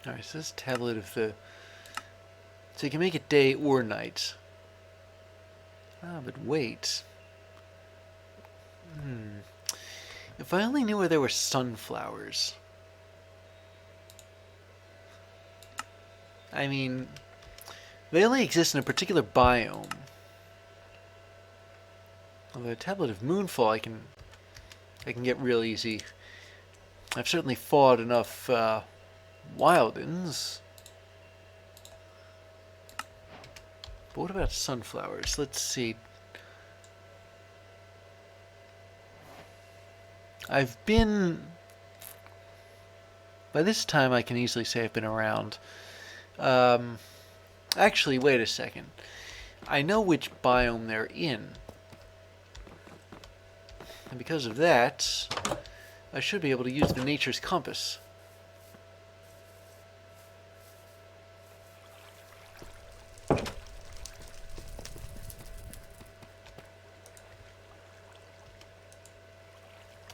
Alright, so this tablet of the... So you can make it day or night. Ah, but wait. If I only knew where there were sunflowers. I mean, they only exist in a particular biome. Although a tablet of Moonfall I can get real easy. I've certainly fought enough Wildens. But what about sunflowers? Let's see. I've been... By this time I can easily say I've been around. Actually, wait a second. I know which biome they're in. And because of that, I should be able to use the Nature's Compass.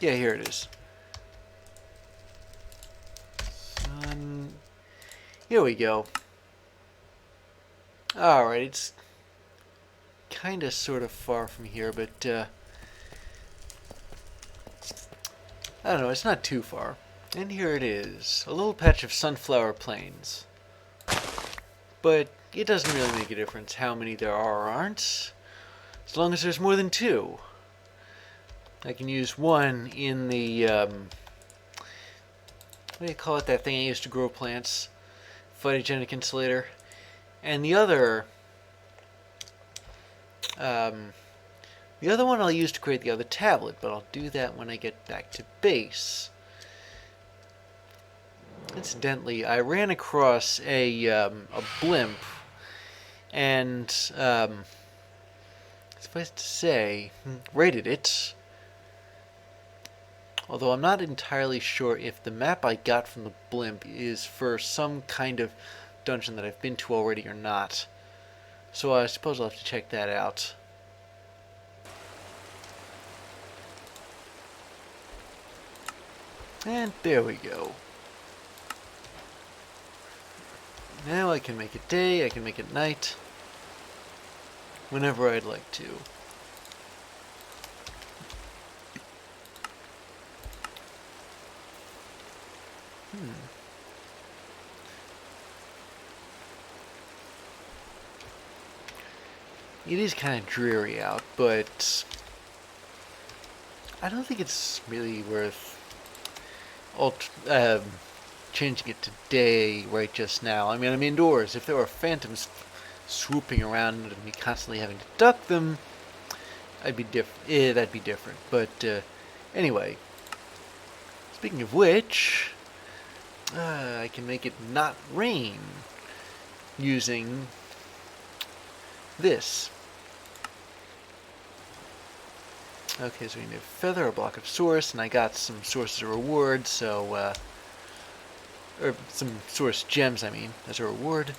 Yeah, here it is. Here we go. Alright, it's kind of sort of far from here, but I don't know, it's not too far. And here it is, a little patch of sunflower plains. But it doesn't really make a difference how many there are or aren't, as long as there's more than two. I can use one in the, what do you call it, that thing I used to grow plants? Phytogenic insulator. And the other one I'll use to create the other tablet, but I'll do that when I get back to base. Incidentally, I ran across a blimp, and suffice to say, raided it. Although I'm not entirely sure if the map I got from the blimp is for some kind of dungeon that I've been to already or not. So I suppose I'll have to check that out. And there we go. Now I can make it day, I can make it night, whenever I'd like to. It is kind of dreary out, but I don't think it's really worth changing it to day right just now. I mean, I'm indoors. If there were phantoms swooping around and me constantly having to duck them, that'd be different. But anyway, speaking of which, I can make it not rain using this. Okay, so we need a feather, a block of source, and I got some sources of reward, so, or some source gems, I mean, as a reward.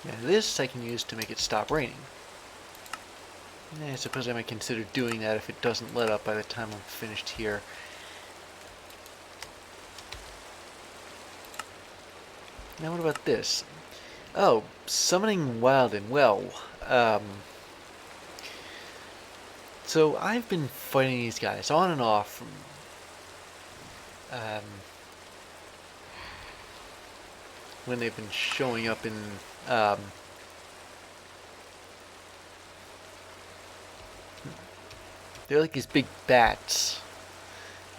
And this I can use to make it stop raining. I suppose I might consider doing that if it doesn't let up by the time I'm finished here. Now what about this? Oh, summoning Wilden. Well, so I've been fighting these guys on and off from, when they've been showing up in, they're like these big bats.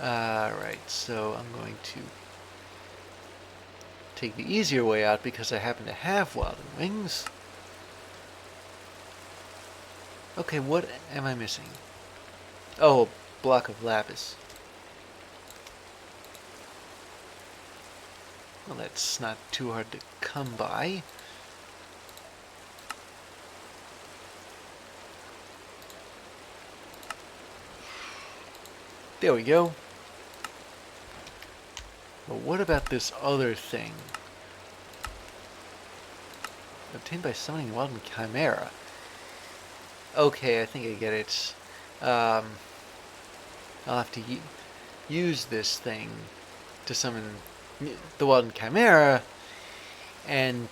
Right, so I'm going to take the easier way out because I happen to have Wilden wings. Okay, what am I missing? Oh, a block of lapis. Well, that's not too hard to come by. There we go. But what about this other thing? Obtained by summoning Wilden Chimera. Okay, I think I get it. Um, I'll have to use this thing to summon the Wilden Chimera and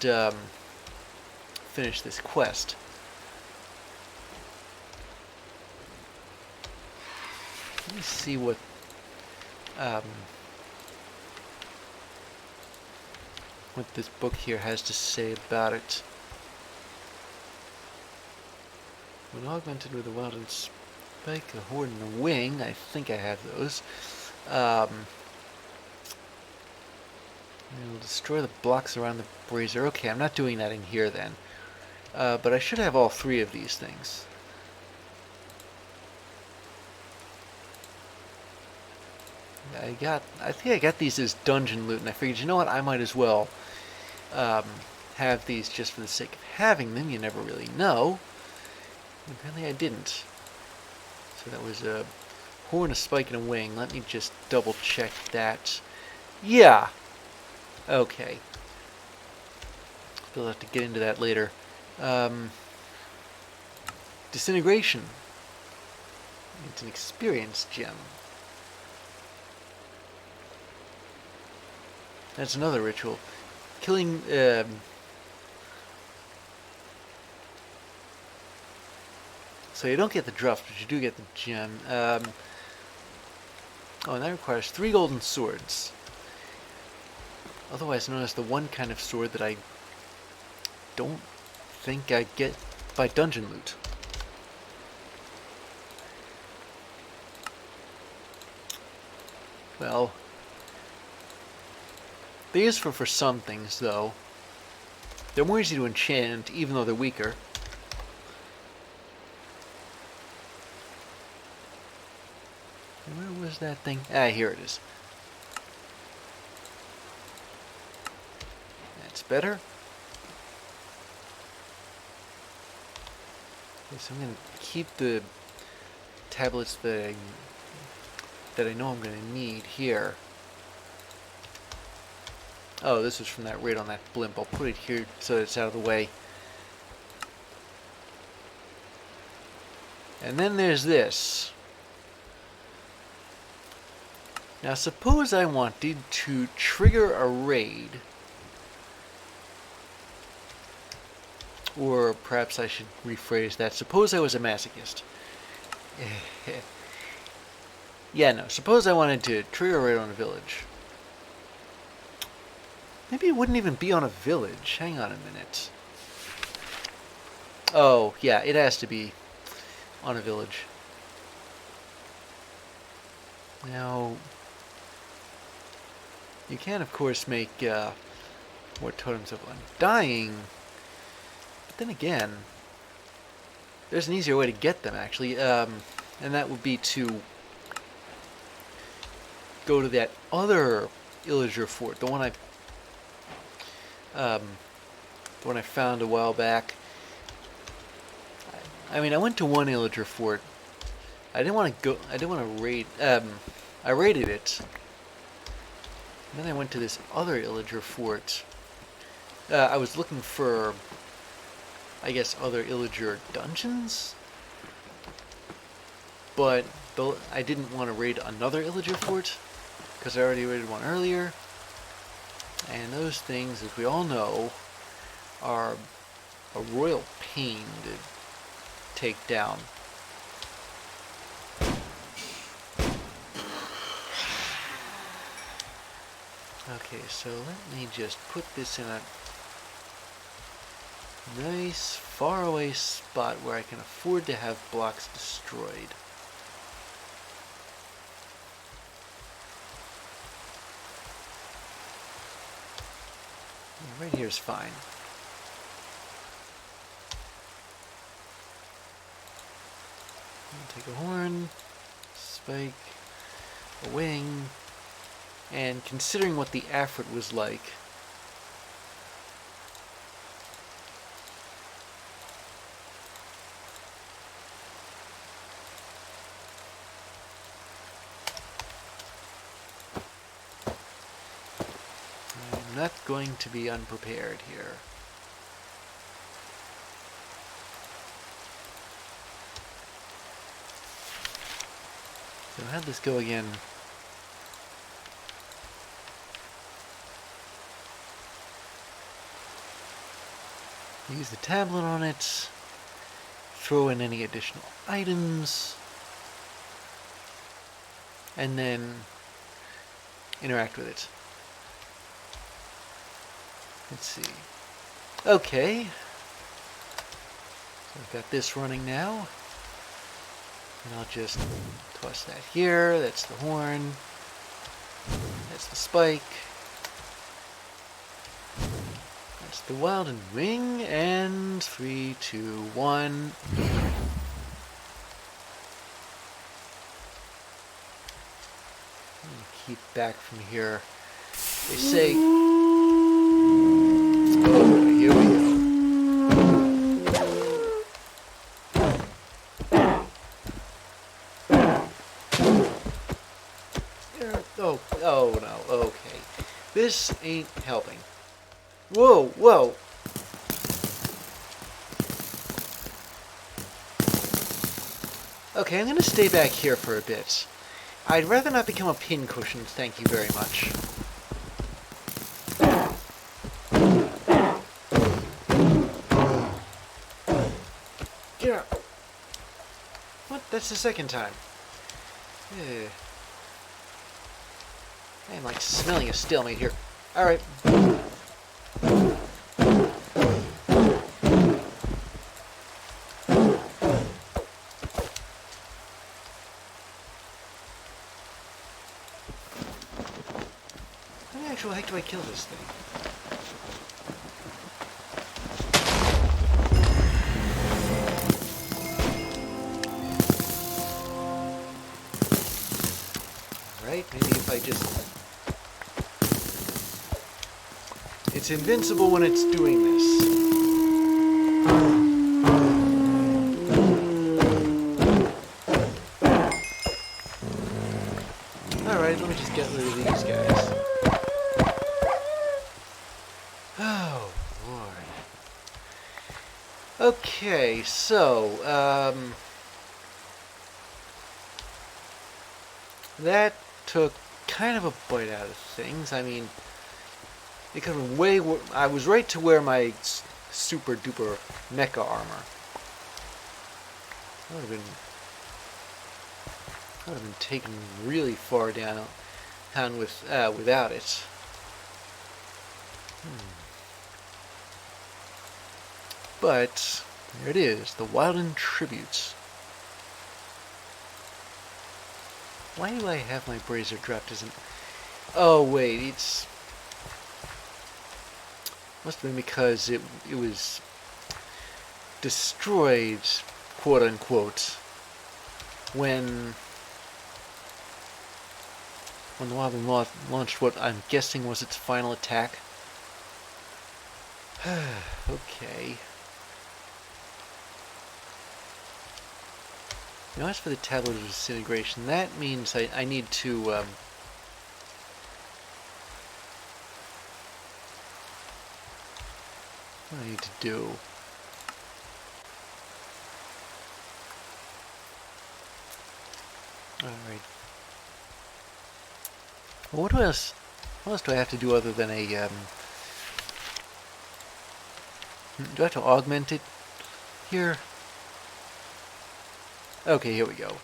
finish this quest. Let me see um, what this book here has to say about it. When augmented with a Wilden spike, a horn, and a wing, I think I have those. It will destroy the blocks around the brazier. Okay, I'm not doing that in here then. But I should have all three of these things. I think I got these as dungeon loot, and I figured, you know what, I might as well have these just for the sake of having them. You never really know. Apparently I didn't. So that was a horn, a spike, and a wing. Let me just double check that. Yeah. Okay. We'll have to get into that later. Disintegration. It's an experience gem. That's another ritual. Killing... so you don't get the druff, but you do get the gem. Oh, and that requires 3 golden swords. Otherwise known as the one kind of sword that I don't think I get by dungeon loot. Well, they're useful for some things, though. They're more easy to enchant, even though they're weaker. Where was that thing? Ah, here it is. That's better. Okay, so I'm going to keep the tablets that I know I'm going to need here. Oh, this was from that raid on that blimp. I'll put it here so it's out of the way. And then there's this. Now suppose I wanted to trigger a raid. Or perhaps I should rephrase that. Suppose I was a masochist. Yeah, no. Suppose I wanted to trigger a raid on a village. Maybe it wouldn't even be on a village. Hang on a minute. Oh, yeah, it has to be on a village. Now, you can, of course, make more totems of undying. But then again, there's an easier way to get them, actually. And that would be to go to that other Illager fort, the one I found a while back. I mean, I went to one Illager fort. I didn't want to go. I didn't want to raid. I raided it. And then I went to this other Illager fort. I was looking for, I guess, other Illager dungeons. But I didn't want to raid another Illager fort because I already raided one earlier. And those things, as we all know, are a royal pain to take down. Okay, so let me just put this in a nice, faraway spot where I can afford to have blocks destroyed. Right here is fine. I'll take a horn, spike, a wing, and considering what the Afrit was like, I'm not going to be unprepared here. So how'd this go again? Use the tablet on it. Throw in any additional items. And then interact with it. Let's see. Okay. So I've got this running now. And I'll just toss that here. That's the horn. That's the spike. That's the Wilden wing. And 3, 2, 1. Keep back from here. They say... Oh, here we go. Oh no, okay. This ain't helping. Whoa, whoa. Okay, I'm gonna stay back here for a bit. I'd rather not become a pincushion, thank you very much. Get up. What? That's the second time. Ugh. I'm like smelling a stalemate here. Alright. How the actual heck do I kill this thing? Alright, maybe if I just... It's invincible when it's doing this. Alright, let me just get rid of these guys. Oh, Lord. Okay, so, that took kind of a bite out of things. I mean... It could have been way. I was right to wear my super duper mecha armor. That would have been taken really far down with without it. But there it is, the Wilden tributes. Why do I have my brazier dropped as an? Oh wait, it's. Must have been because it was destroyed, quote unquote, when the Wilden launched what I'm guessing was its final attack. Okay. Now as for the tablet of disintegration, that means I need to what do I need to do? Alright. Well, what else do I have to do other than a, do I have to augment it here? Okay, here we go.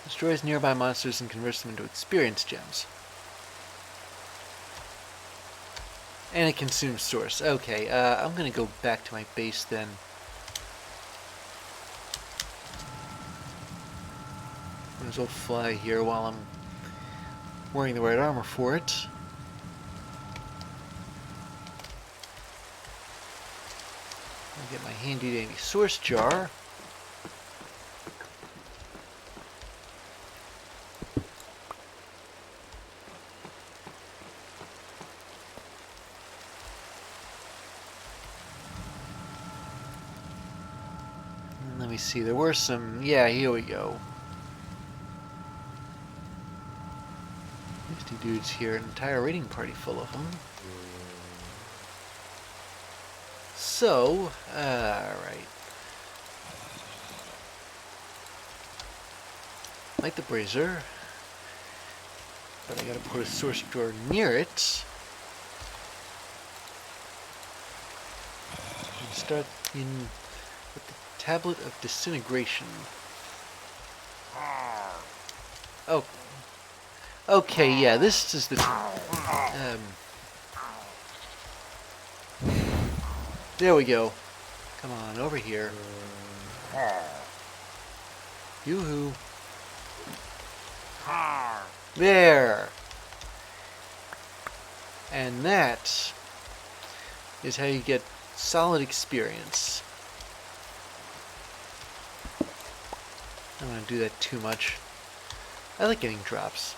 Destroys nearby monsters and converts them into experience gems. And it consumes source. Okay, I'm gonna go back to my base then. Might as well fly here while I'm wearing the right armor for it. I'll get my handy dandy source jar. Let me see, there were some, yeah, here we go. 50 dudes here, an entire raiding party full of them. So, alright. Light the brazier. But I gotta put a source door near it. And start in with the tablet of disintegration. Oh. Okay, yeah, this is the... there we go. Come on, over here. Yoo-hoo. There! And that is how you get solid experience. I don't want to do that too much. I like getting drops.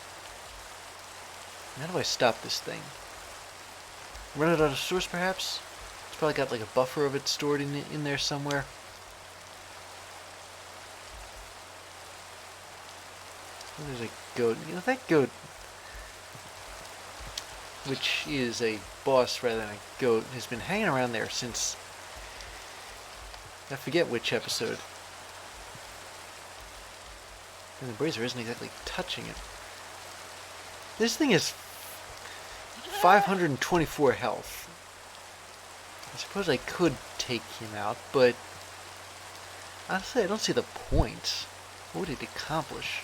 How do I stop this thing? Run it out of source, perhaps? It's probably got like a buffer of it stored in there somewhere. Oh, there's a goat. You know, that goat, which is a boss rather than a goat, has been hanging around there since... I forget which episode. And the brazier isn't exactly touching it. This thing is 524 health. I suppose I could take him out, but honestly, I don't see the point. What would it accomplish?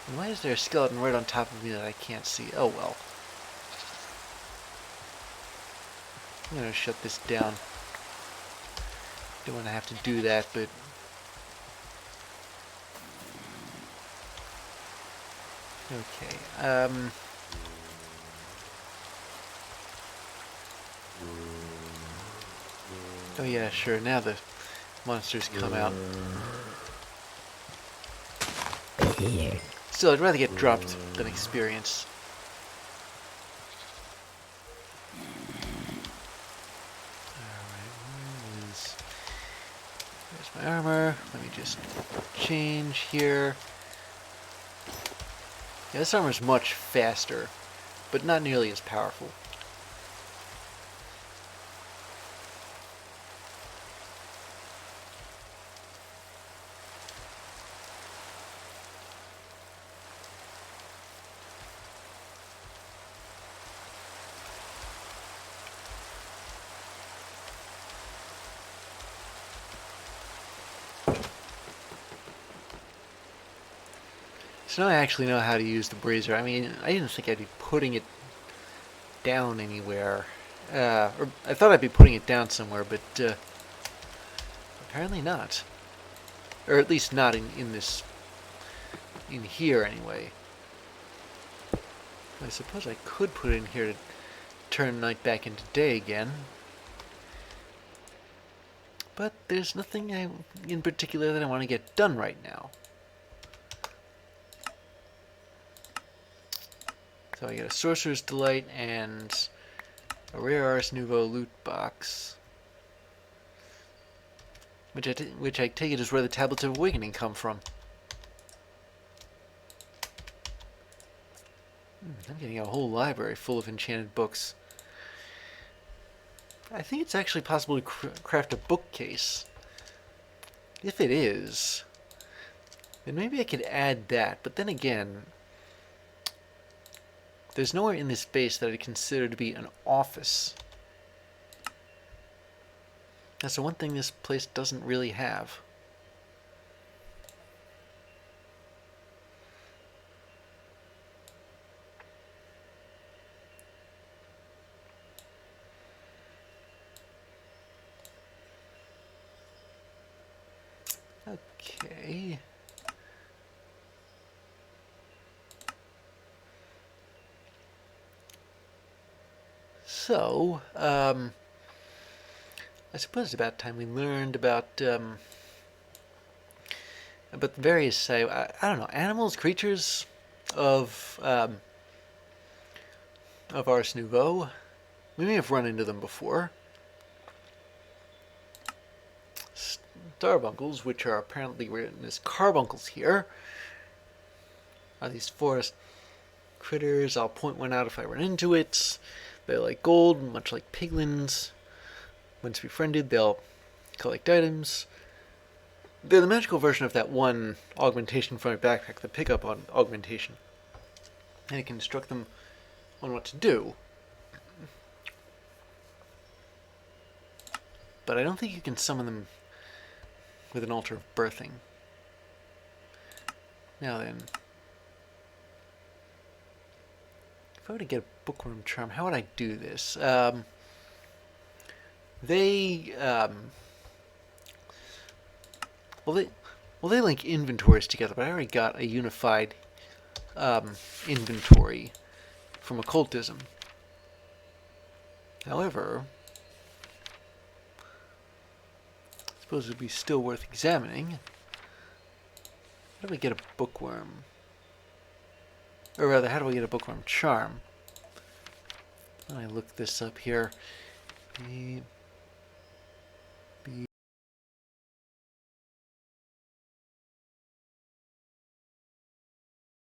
And why is there a skeleton right on top of me that I can't see? Oh well. I'm gonna shut this down. Don't want to have to do that, but... okay, oh yeah, sure, now the monsters come out. Still, I'd rather get dropped than experience. There's my armor. Let me just change here. Yeah, this armor is much faster, but not nearly as powerful. So now I actually know how to use the brazier. I mean, I didn't think I'd be putting it down anywhere. Or I thought I'd be putting it down somewhere, but apparently not. Or at least not in this... in here, anyway. I suppose I could put it in here to turn night back into day again. But there's nothing in particular that I want to get done right now. So I get a Sorcerer's Delight and a Rare Ars Nouveau loot box. Which I take it is where the Tablets of Awakening come from. I'm getting a whole library full of enchanted books. I think it's actually possible to craft a bookcase. If it is, then maybe I could add that. But then again... there's nowhere in this base that I consider to be an office. That's the one thing this place doesn't really have. Okay. So, I suppose it's about time we learned about the various, I don't know, animals, creatures of Ars Nouveau. We may have run into them before. Starbuncles, which are apparently written as carbuncles here, are these forest critters. I'll point one out if I run into it. They're like gold, much like piglins. Once befriended, they'll collect items. They're the magical version of that one augmentation from my backpack, the pickup on augmentation. And it can instruct them on what to do. But I don't think you can summon them with an altar of birthing. Now then, if I were to get a bookworm charm, how would I do this? They link inventories together, but I already got a unified inventory from occultism. However, I suppose it would be still worth examining. How do we get a bookworm? Or rather, how do we get a bookworm charm? I look this up here.